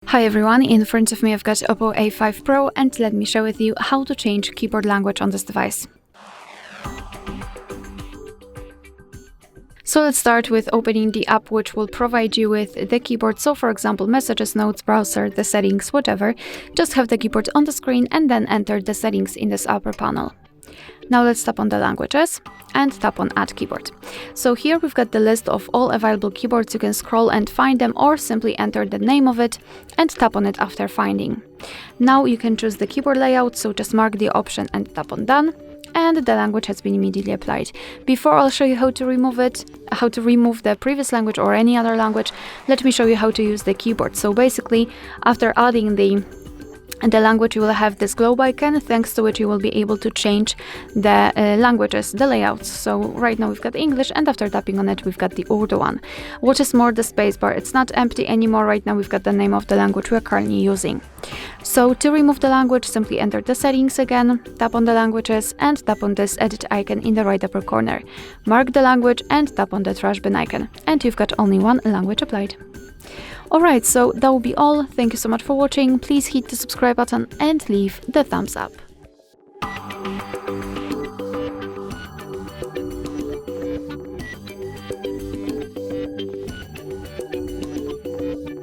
Hi everyone, in front of me I've got Oppo A5 Pro and let me share with you how to change keyboard language on this device. So let's start with opening the app which will provide you with the keyboard. So for example, messages, notes, browser, the settings, whatever. Just have the keyboard on the screen and then enter the settings in this upper panel. Now let's tap on the languages and tap on Add Keyboard. So here we've got the list of all available keyboards. You can scroll and find them or simply enter the name of it and tap on it after finding. Now you can choose the keyboard layout, so just mark the option and tap on Done. And the language has been immediately applied. Before I'll show you how to remove the previous language or any other language, let me show you how to use the keyboard. So basically, after adding the language, you will have this globe icon, thanks to which you will be able to change the languages, the layouts. So right now we've got English, and after tapping on it, we've got the Urdu one. What is more, the spacebar, it's not empty anymore. Right now we've got the name of the language we're currently using. So to remove the language, simply enter the settings again, tap on the languages, and tap on this edit icon in the right upper corner. Mark the language and tap on the trash bin icon, and you've got only one language applied. Alright, so that will be all. Thank you so much for watching. Please hit the subscribe button and leave the thumbs up.